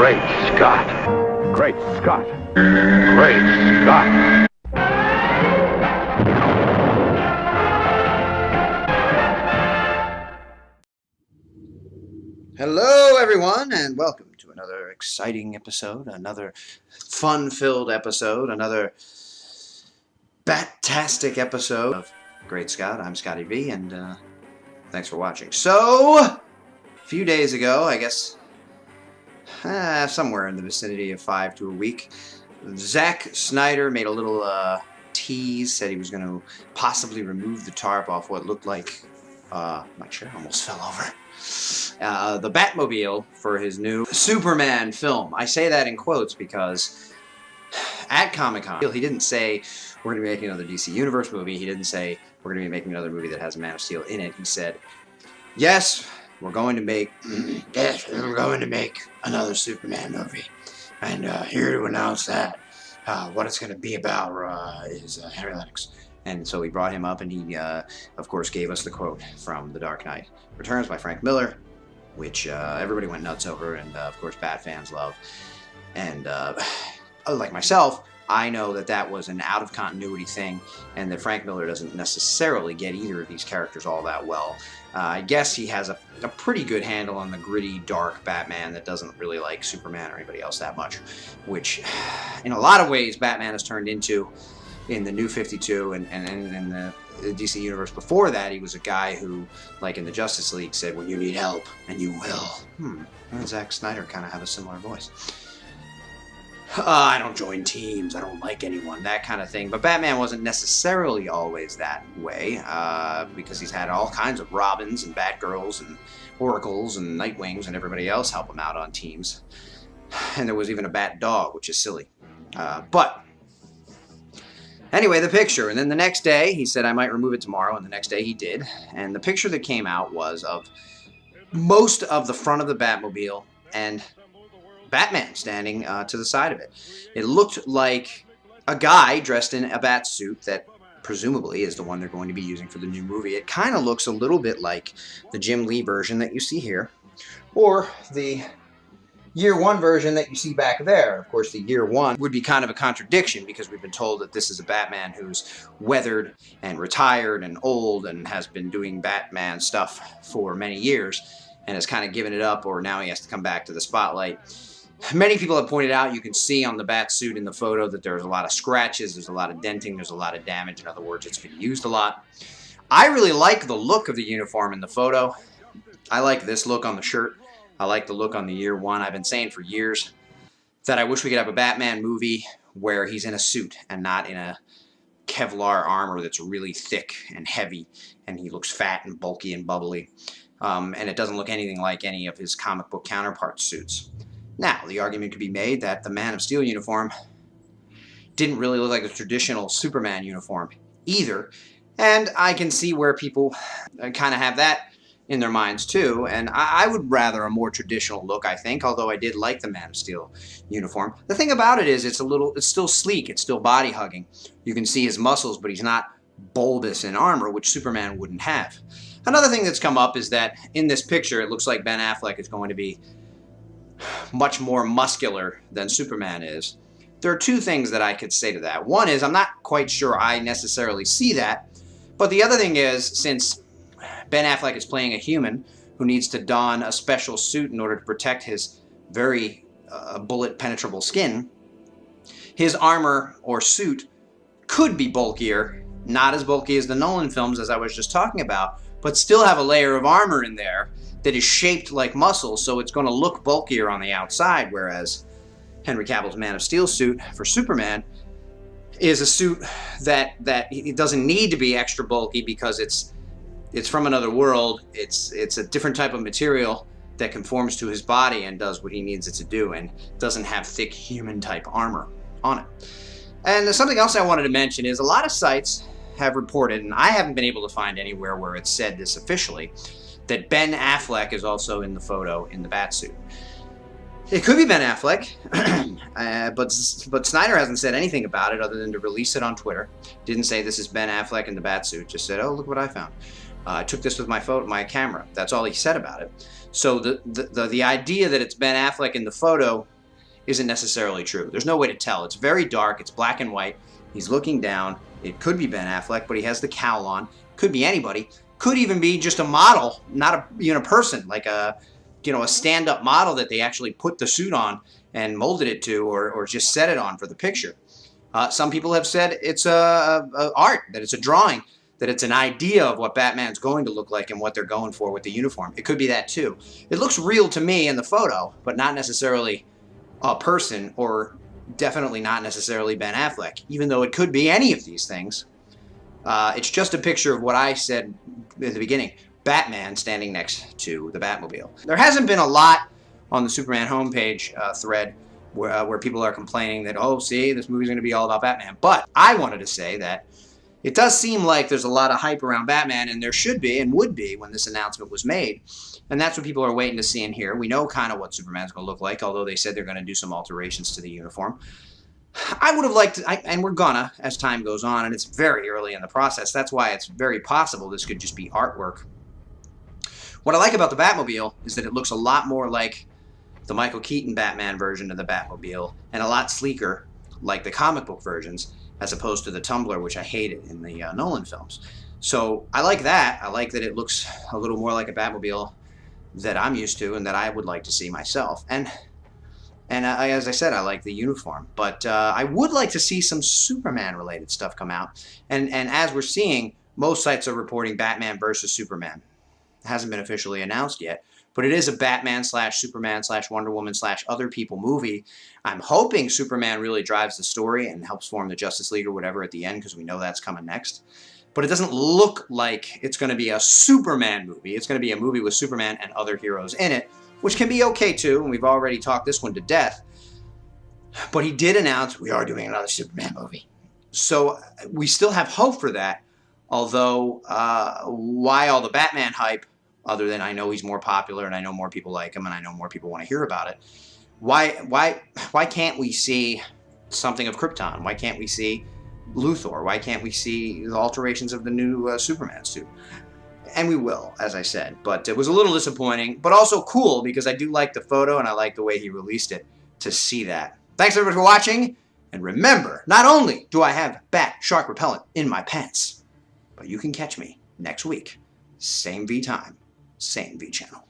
Great Scott! Great Scott! Great Scott! Hello, everyone, and welcome to another exciting episode, another fun-filled episode, another bat-tastic episode of Great Scott. I'm Scotty V, and thanks for watching. So, a few days ago, I guess, somewhere in the vicinity of 5 to a week, Zack Snyder made a little tease, said he was going to possibly remove the tarp off what looked like, my chair almost fell over. The Batmobile for his new Superman film. I say that in quotes because at Comic-Con, he didn't say we're going to be making another DC Universe movie. He didn't say we're going to be making another movie that has Man of Steel in it. He said, yes, we're going to make another Superman movie. And here to announce that, what it's going to be about is Henry Lennox. And so we brought him up, and he, of course, gave us the quote from The Dark Knight Returns by Frank Miller, which everybody went nuts over, and, of course, Bat fans love. And like myself, I know that that was an out-of-continuity thing, and that Frank Miller doesn't necessarily get either of these characters all that well. I guess he has a pretty good handle on the gritty, dark Batman that doesn't really like Superman or anybody else that much, which, in a lot of ways, Batman has turned into in the New 52 and in the DC Universe before that. He was a guy who, like in the Justice League, said, when you need help, and you will. Well, Zack Snyder kind of have a similar voice. I don't join teams, I don't like anyone, that kind of thing. But Batman wasn't necessarily always that way, because he's had all kinds of Robins and Batgirls and Oracles and Nightwings and everybody else help him out on teams. And there was even a Bat Dog, which is silly. But anyway, the picture, and then the next day, he said I might remove it tomorrow, and the next day he did. And the picture that came out was of most of the front of the Batmobile and Batman standing to the side of it. It looked like a guy dressed in a bat suit that presumably is the one they're going to be using for the new movie. It kind of looks a little bit like the Jim Lee version that you see here, or the Year One version that you see back there. Of course, the Year One would be kind of a contradiction because we've been told that this is a Batman who's weathered and retired and old and has been doing Batman stuff for many years and has kind of given it up, or now he has to come back to the spotlight. Many people have pointed out, you can see on the bat suit in the photo that there's a lot of scratches, there's a lot of denting, there's a lot of damage. In other words, it's been used a lot. I really like the look of the uniform in the photo. I like this look on the shirt. I like the look on the Year One. I've been saying for years that I wish we could have a Batman movie where he's in a suit and not in a Kevlar armor that's really thick and heavy, and he looks fat and bulky and bubbly. And it doesn't look anything like any of his comic book counterpart suits. Now, the argument could be made that the Man of Steel uniform didn't really look like a traditional Superman uniform either, and I can see where people kind of have that in their minds too, and I would rather a more traditional look, I think, although I did like the Man of Steel uniform. The thing about it is it's still sleek, it's still body-hugging. You can see his muscles, but he's not bulbous in armor, which Superman wouldn't have. Another thing that's come up is that in this picture, it looks like Ben Affleck is going to be much more muscular than Superman is. There are two things that I could say to that. One is I'm not quite sure I necessarily see that, but the other thing is, since Ben Affleck is playing a human who needs to don a special suit in order to protect his very bullet-penetrable skin, his armor or suit could be bulkier, not as bulky as the Nolan films as I was just talking about, but still have a layer of armor in there that is shaped like muscle, so it's going to look bulkier on the outside, whereas Henry Cavill's Man of Steel suit for Superman is a suit that it doesn't need to be extra bulky because it's from another world. It's a different type of material that conforms to his body and does what he needs it to do, and doesn't have thick human type armor on it. And something else I wanted to mention is a lot of sites have reported, and I haven't been able to find anywhere where it said this officially, that Ben Affleck is also in the photo in the Batsuit. It could be Ben Affleck, but Snyder hasn't said anything about it other than to release it on Twitter. Didn't say this is Ben Affleck in the Batsuit, just said, oh, look what I found. I took this with my camera. That's all he said about it. So the idea that it's Ben Affleck in the photo isn't necessarily true. There's no way to tell. It's very dark. It's black and white. He's looking down. It could be Ben Affleck, but he has the cowl on. Could be anybody. Could even be just a model, not a person, like a stand-up model that they actually put the suit on and molded it to, or just set it on for the picture. Some people have said it's art, that it's a drawing, that it's an idea of what Batman's going to look like and what they're going for with the uniform. It could be that too. It looks real to me in the photo, but not necessarily a person, or definitely not necessarily Ben Affleck, even though it could be any of these things. It's just a picture of what I said at the beginning, Batman standing next to the Batmobile. There hasn't been a lot on the Superman homepage thread where people are complaining that, oh, see, this movie's going to be all about Batman. But I wanted to say that it does seem like there's a lot of hype around Batman, and there should be and would be when this announcement was made. And that's what people are waiting to see and hear. We know kind of what Superman's going to look like, although they said they're going to do some alterations to the uniform. I would have liked to, and we're gonna, as time goes on, and it's very early in the process. That's why it's very possible this could just be artwork. What I like about the Batmobile is that it looks a lot more like the Michael Keaton Batman version of the Batmobile, and a lot sleeker like the comic book versions, as opposed to the Tumbler, which I hated in the Nolan films. So I like that. I like that it looks a little more like a Batmobile that I'm used to and that I would like to see myself. And as I said, I like the uniform. But I would like to see some Superman-related stuff come out. And as we're seeing, most sites are reporting Batman versus Superman. It hasn't been officially announced yet. But it is a Batman / Superman / Wonder Woman / other people movie. I'm hoping Superman really drives the story and helps form the Justice League or whatever at the end, because we know that's coming next. But it doesn't look like it's going to be a Superman movie. It's going to be a movie with Superman and other heroes in it, which can be okay too, and we've already talked this one to death. But he did announce we are doing another Superman movie. So we still have hope for that, although why all the Batman hype, other than I know he's more popular and I know more people like him and I know more people want to hear about it, why can't we see something of Krypton? Why can't we see Luthor? Why can't we see the alterations of the new Superman suit? And we will, as I said. But it was a little disappointing, but also cool, because I do like the photo and I like the way he released it to see that. Thanks everybody for watching, and remember, not only do I have bat shark repellent in my pants, but you can catch me next week. Same V time, same V channel.